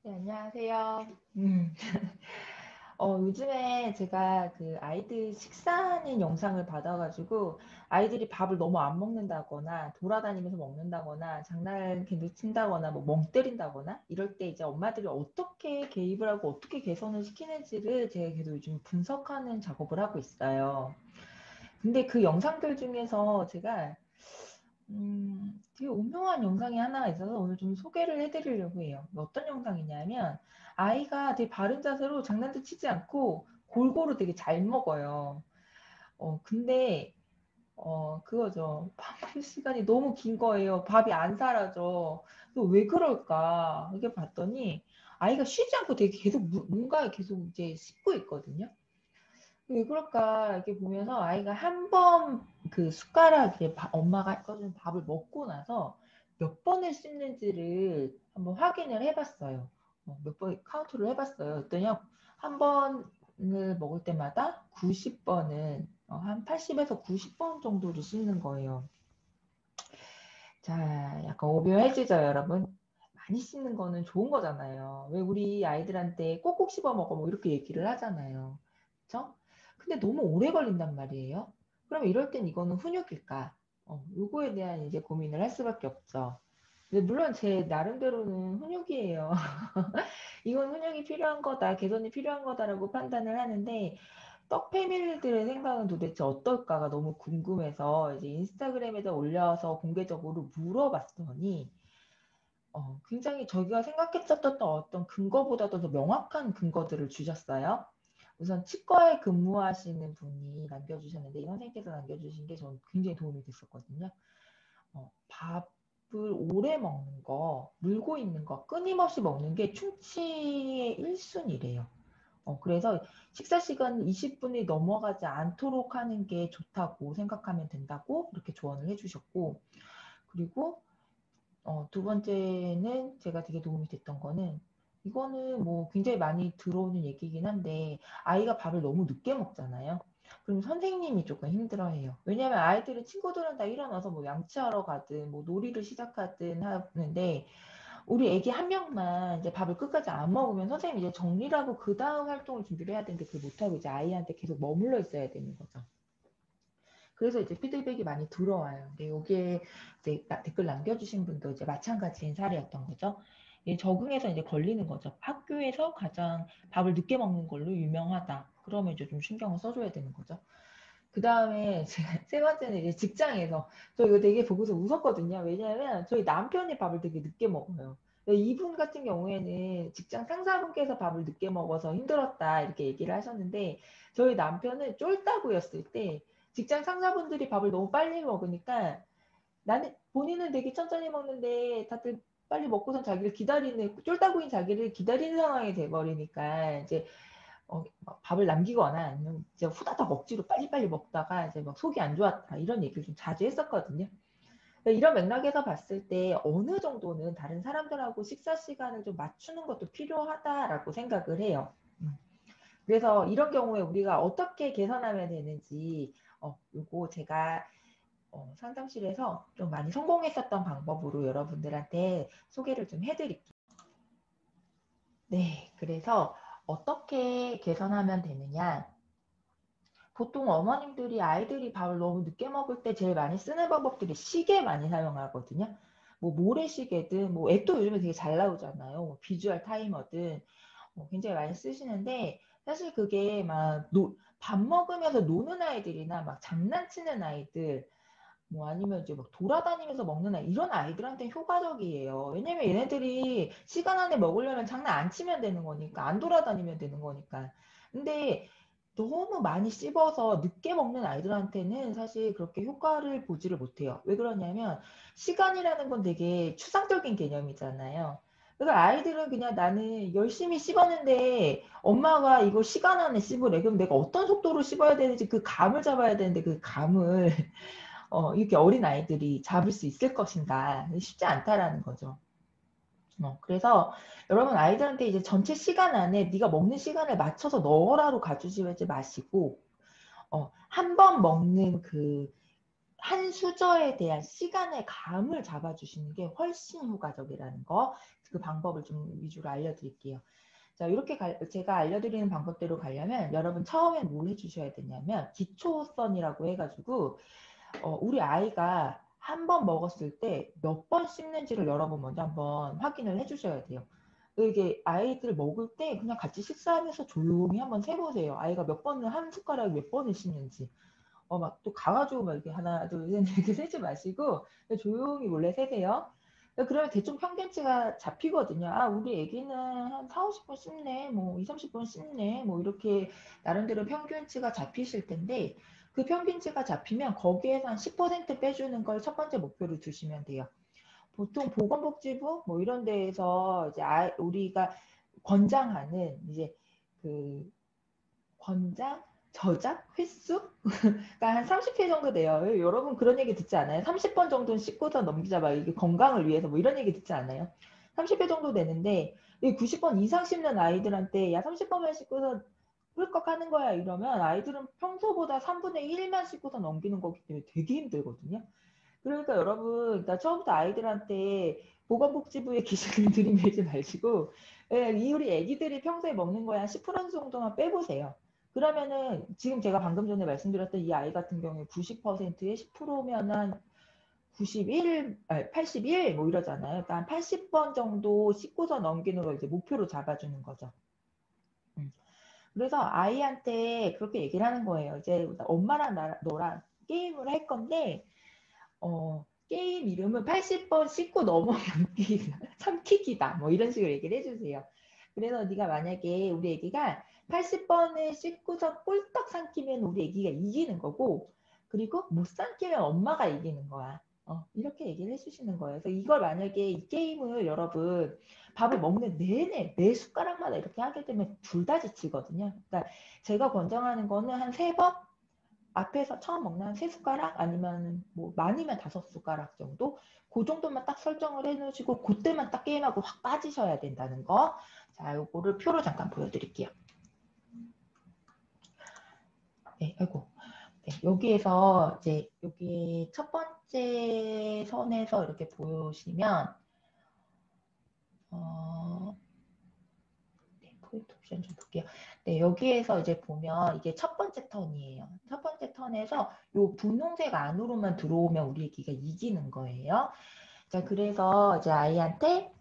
네, 안녕하세요. 음, 요즘에 제가 그 아이들 식사하는 영상을 받아가지고 아이들이 밥을 너무 안 먹는다거나 돌아다니면서 먹는다거나 장난 계속 친다거나 뭐 멍 때린다거나 이럴 때 이제 엄마들이 어떻게 개입을 하고 어떻게 개선을 시키는지를 제가 계속 요즘 분석하는 작업을 하고 있어요. 근데 그 영상들 중에서 제가 되게 오묘한 영상이 하나가 있어서 오늘 좀 소개를 해드리려고 해요. 어떤 영상이냐면, 아이가 되게 바른 자세로 장난도 치지 않고 골고루 되게 잘 먹어요. 근데, 그거죠. 밥 먹는 시간이 너무 긴 거예요. 밥이 안 사라져. 왜 그럴까? 이렇게 봤더니, 아이가 쉬지 않고 되게 계속 뭔가 계속 이제 씹고 있거든요. 왜 그럴까 이렇게 보면서 아이가 한 번 그 숟가락에 엄마가 꺼준 밥을 먹고 나서 몇 번을 씹는지를 한번 확인을 해봤어요. 몇 번 카운트를 해봤어요. 그랬더니 한 번을 먹을 때마다 90번은 한 80에서 90번 정도를 씹는 거예요. 자, 약간 오묘해지죠, 여러분? 많이 씹는 거는 좋은 거잖아요. 왜 우리 아이들한테 꼭꼭 씹어 먹어 뭐 이렇게 얘기를 하잖아요. 그쵸? 근데 너무 오래 걸린단 말이에요. 그럼 이럴 땐 이거는 훈육일까? 요거에 대한 이제 고민을 할 수밖에 없죠. 근데 물론 제 나름대로는 훈육이에요. 이건 훈육이 필요한 거다, 개선이 필요한 거다라고 판단을 하는데 떡 패밀리들의 생각은 도대체 어떨까가 너무 궁금해서 이제 인스타그램에다 올려서 공개적으로 물어봤더니 굉장히 저희가 생각했었던 어떤 근거보다도 더 명확한 근거들을 주셨어요. 우선 치과에 근무하시는 분이 남겨주셨는데 이 선생님께서 남겨주신 게 저는 굉장히 도움이 됐었거든요. 밥을 오래 먹는 거, 물고 있는 거, 끊임없이 먹는 게 충치의 1순위래요. 그래서 식사 시간 20분이 넘어가지 않도록 하는 게 좋다고 생각하면 된다고 이렇게 조언을 해주셨고, 그리고 두 번째는 제가 되게 도움이 됐던 거는 이거는 뭐 굉장히 많이 들어오는 얘기긴 한데 아이가 밥을 너무 늦게 먹잖아요. 그럼 선생님이 조금 힘들어해요. 왜냐하면 아이들은 친구들은 다 일어나서 뭐 양치하러 가든 뭐 놀이를 시작하든 하는데 우리 애기 한 명만 이제 밥을 끝까지 안 먹으면 선생님이 이제 정리를 하고 그 다음 활동을 준비를 해야 되는데 그걸 못하고 이제 아이한테 계속 머물러 있어야 되는 거죠. 그래서 이제 피드백이 많이 들어와요. 근데 여기에 이제 댓글 남겨주신 분도 이제 마찬가지인 사례였던 거죠. 적응해서 이제 걸리는 거죠. 학교에서 가장 밥을 늦게 먹는 걸로 유명하다. 그러면 이제 좀 신경을 써줘야 되는 거죠. 그 다음에 세 번째는 이제 직장에서 저 이거 되게 보고서 웃었거든요. 왜냐하면 저희 남편이 밥을 되게 늦게 먹어요. 이분 같은 경우에는 직장 상사분께서 밥을 늦게 먹어서 힘들었다 이렇게 얘기를 하셨는데 저희 남편은 쫄따구였을 때 직장 상사분들이 밥을 너무 빨리 먹으니까 나는 본인은 되게 천천히 먹는데 다들 빨리 먹고선 자기를 기다리는 쫄따구인 자기를 기다리는 상황이 돼버리니까 이제 막 밥을 남기거나 아니면 이제 후다닥 억지로 빨리빨리 먹다가 이제 막 속이 안 좋았다 이런 얘기를 좀 자주 했었거든요. 그러니까 이런 맥락에서 봤을 때 어느 정도는 다른 사람들하고 식사 시간을 좀 맞추는 것도 필요하다라고 생각을 해요. 그래서 이런 경우에 우리가 어떻게 개선하면 되는지 요거 제가 상담실에서 좀 많이 성공했었던 방법으로 여러분들한테 소개를 좀 해드릴게요. 네, 그래서 어떻게 개선하면 되느냐? 보통 어머님들이 아이들이 밥을 너무 늦게 먹을 때 제일 많이 쓰는 방법들이 시계 많이 사용하거든요. 뭐 모래시계든 뭐 앱도 요즘에 되게 잘 나오잖아요. 뭐 비주얼 타이머든 굉장히 많이 쓰시는데 사실 그게 밥 먹으면서 노는 아이들이나 막 장난치는 아이들 뭐 아니면 이제 막 돌아다니면서 먹는 아이 이런 아이들한테 효과적이에요. 왜냐면 얘네들이 시간 안에 먹으려면 장난 안 치면 되는 거니까 안 돌아다니면 되는 거니까. 근데 너무 많이 씹어서 늦게 먹는 아이들한테는 사실 그렇게 효과를 보지를 못해요. 왜 그러냐면 시간이라는 건 되게 추상적인 개념이잖아요. 그래서 아이들은 그냥 나는 열심히 씹었는데 엄마가 이거 시간 안에 씹으래. 그럼 내가 어떤 속도로 씹어야 되는지 그 감을 잡아야 되는데 그 감을 이렇게 어린 아이들이 잡을 수 있을 것인가 쉽지 않다라는 거죠. 그래서 여러분 아이들한테 이제 전체 시간 안에 네가 먹는 시간을 맞춰서 넣어라로 가주지 마시고 한 번 먹는 그 한 수저에 대한 시간의 감을 잡아주시는 게 훨씬 효과적이라는 거. 그 방법을 좀 위주로 알려드릴게요. 자, 이렇게 제가 알려드리는 방법대로 가려면 여러분 처음에 뭘 해주셔야 되냐면 기초선이라고 해가지고 우리 아이가 한 번 먹었을 때 몇 번 씹는지를 여러분 먼저 한번 확인을 해주셔야 돼요. 이게 아이들 먹을 때 그냥 같이 식사하면서 조용히 한번 세보세요. 아이가 몇 번을 한 숟가락에 몇 번을 씹는지. 막 또 가가지고 막 이렇게 하나, 둘, 셋 이렇게 세지 마시고 조용히 몰래 세세요. 그러면 대충 평균치가 잡히거든요. 아, 우리 애기는 한 4, 50번 씹네, 뭐 2, 30번 씹네, 뭐 이렇게 나름대로 평균치가 잡히실 텐데 그 평균치가 잡히면 거기에서 한 10% 빼주는 걸 첫 번째 목표로 두시면 돼요. 보통 보건복지부 뭐 이런 데에서 이제 우리가 권장하는 이제 그 권장 저작 횟수가 한 30회 정도 돼요. 여러분 그런 얘기 듣지 않아요? 30번 정도는 씹고서 넘기자 막 이게 건강을 위해서 뭐 이런 얘기 듣지 않아요? 30회 정도 되는데 90번 이상 씹는 아이들한테 야 30번만 씹고서 꿀꺽 하는 거야 이러면 아이들은 평소보다 3분의 1만 씹고서 넘기는 거기 때문에 되게 힘들거든요. 그러니까 여러분, 그러니까 처음부터 아이들한테 보건복지부의 기준을 들이밀지 마시고, 이 우리 애기들이 평소에 먹는 거에 한 10% 정도만 빼보세요. 그러면은 지금 제가 방금 전에 말씀드렸던 이 아이 같은 경우에 90%에 10%면 한 91, 아니 81, 뭐 이러잖아요. 그러니까 한 80번 정도 씹고서 넘기는 걸 이제 목표로 잡아주는 거죠. 그래서 아이한테 그렇게 얘기를 하는 거예요. 이제 엄마랑 너랑 게임을 할 건데, 게임 이름은 80번 씹고 넘어넘기 삼키기다 뭐 이런 식으로 얘기를 해주세요. 그래서 네가 만약에 우리 애기가 80번을 씹고서 꿀떡 삼키면 우리 애기가 이기는 거고 그리고 못 삼키면 엄마가 이기는 거야. 이렇게 얘기를 해주시는 거예요. 그래서 이걸 만약에 이 게임을 여러분 밥을 먹는 내내 매 숟가락마다 이렇게 하게 되면 둘 다 지치거든요. 그러니까 제가 권장하는 거는 한 3번 앞에서 처음 먹는 한 3숟가락 아니면 뭐 많이면 5숟가락 정도 그 정도만 딱 설정을 해 놓으시고 그때만 딱 게임하고 확 빠지셔야 된다는 거. 자, 요거를 표로 잠깐 보여드릴게요. 네, 아이고. 네, 여기에서 이제 여기 첫 번째 선에서 이렇게 보시면 포인트 옵션 좀 볼게요. 네, 여기에서 이제 보면 이게 첫 번째 턴이에요. 첫 번째 턴에서 요 분홍색 안으로만 들어오면 우리 애기가 이기는 거예요. 자, 그래서 이제 아이한테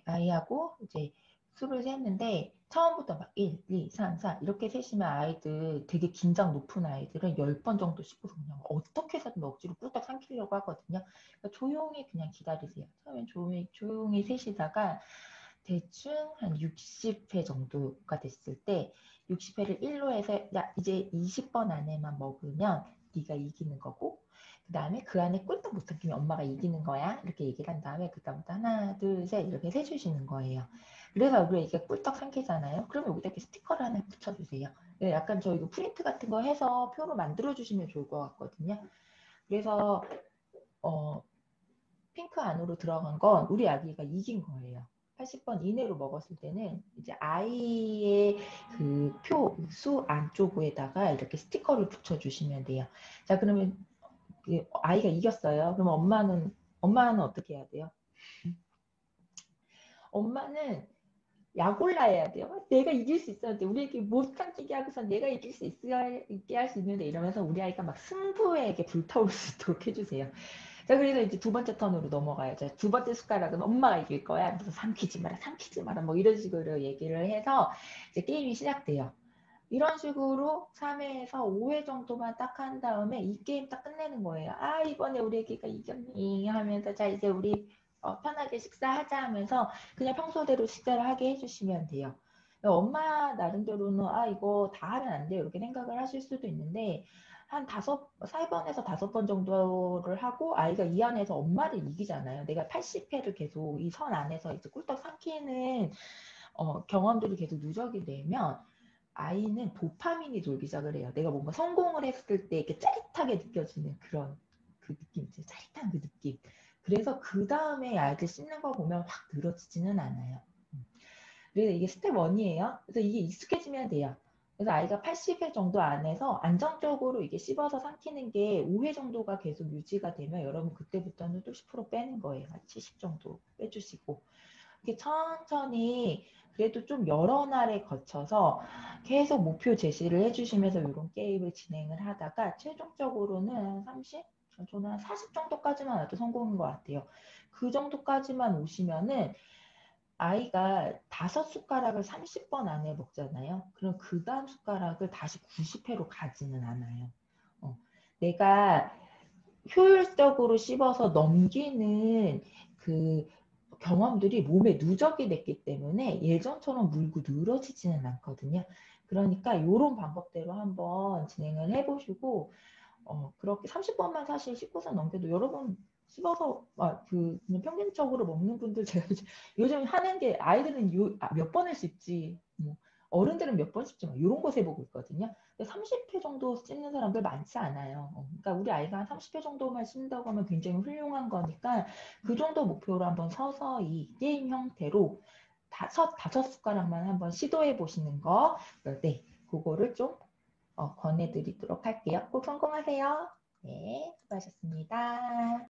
아이하고 이제 수를 셌는데 처음부터 막 1, 2, 3, 4 이렇게 세시면 아이들 되게 긴장 높은 아이들은 10번 정도 씹고서 그냥 어떻게 해서든 억지로 꿀떡 삼키려고 하거든요. 그러니까 조용히 그냥 기다리세요. 처음엔 조용히 세시다가 대충 한 60회 정도가 됐을 때 60회를 1로 해서 야 이제 20번 안에만 먹으면 네가 이기는 거고 그 다음에 그 안에 꿀떡 못 삼키면 엄마가 이기는 거야 이렇게 얘기를 한 다음에 그 다음부터 하나 둘 셋 이렇게 세주시는 거예요. 그래서 우리가 이게 꿀떡 삼키잖아요. 그러면 여기다 이렇게 스티커를 하나 붙여주세요. 약간 저 이거 프린트 같은 거 해서 표로 만들어 주시면 좋을 것 같거든요. 그래서 핑크 안으로 들어간 건 우리 아기가 이긴 거예요. 80번 이내로 먹었을 때는 이제 아이의 그 표 수 안쪽에다가 이렇게 스티커를 붙여주시면 돼요. 자, 그러면 아이가 이겼어요. 그러면 엄마는 어떻게 해야 돼요? 엄마는 약 올라야 돼요. 내가 이길 수 있었는데 우리 애기 못 삼키게 하고서 내가 이길 수 있게 할 수 있는데 이러면서 우리 아이가 막 승부에 불타올 수 있도록 해주세요. 자, 그래서 이제 두 번째 턴으로 넘어가요. 자, 두 번째 숟가락은 엄마가 이길 거야. 그래서 삼키지 마라. 뭐 이런 식으로 얘기를 해서 이제 게임이 시작돼요. 이런 식으로 3회에서 5회 정도만 딱 한 다음에 이 게임 딱 끝내는 거예요. 아, 이번에 우리 애기가 이겼니? 하면서 자, 이제 우리 편하게 식사하자 하면서 그냥 평소대로 식사를 하게 해주시면 돼요. 엄마 나름대로는 아, 이거 다 하면 안 돼요. 이렇게 생각을 하실 수도 있는데 한 4번에서 5번 정도를 하고 아이가 이 안에서 엄마를 이기잖아요. 내가 80회를 계속 이 선 안에서 이제 꿀떡 삼키는 경험들이 계속 누적이 되면 아이는 도파민이 돌기 시작을 해요. 내가 뭔가 성공을 했을 때 이렇게 짜릿하게 느껴지는 그런 그 느낌, 짜릿한 그 느낌. 그래서 그 다음에 아이들 씹는 거 보면 확 늘어지지는 않아요. 그래서 이게 스텝 1이에요. 그래서 이게 익숙해지면 돼요. 그래서 아이가 80회 정도 안에서 안정적으로 이게 씹어서 삼키는 게 5회 정도가 계속 유지가 되면 여러분 그때부터는 또 10% 빼는 거예요. 한 70 정도 빼주시고. 이렇게 천천히 그래도 좀 여러 날에 거쳐서 계속 목표 제시를 해주시면서 이런 게임을 진행을 하다가 최종적으로는 30? 저는 한 40 정도까지만 와도 성공인 것 같아요. 그 정도까지만 오시면은 아이가 5숟가락을 30번 안에 먹잖아요. 그럼 그 다음 숟가락을 다시 90회로 가지는 않아요. 내가 효율적으로 씹어서 넘기는 그 경험들이 몸에 누적이 됐기 때문에 예전처럼 물고 늘어지지는 않거든요. 그러니까 이런 방법대로 한번 진행을 해보시고 그렇게 30번만 사실 씹고서 넘겨도 여러 번 씹어서 그냥 평균적으로 먹는 분들 제가 요즘 하는 게 아이들은 몇 번을 씹지 뭐 어른들은 몇 번 씹지 뭐 이런 거 세보고 있거든요. 30회 정도 씹는 사람들 많지 않아요. 그러니까 우리 아이가 한 30회 정도만 씹는다고 하면 굉장히 훌륭한 거니까 그 정도 목표로 한번 서서히 게임 형태로 다섯 숟가락만 한번 시도해 보시는 거, 네, 그거를 좀 권해드리도록 할게요. 꼭 성공하세요. 네, 수고하셨습니다.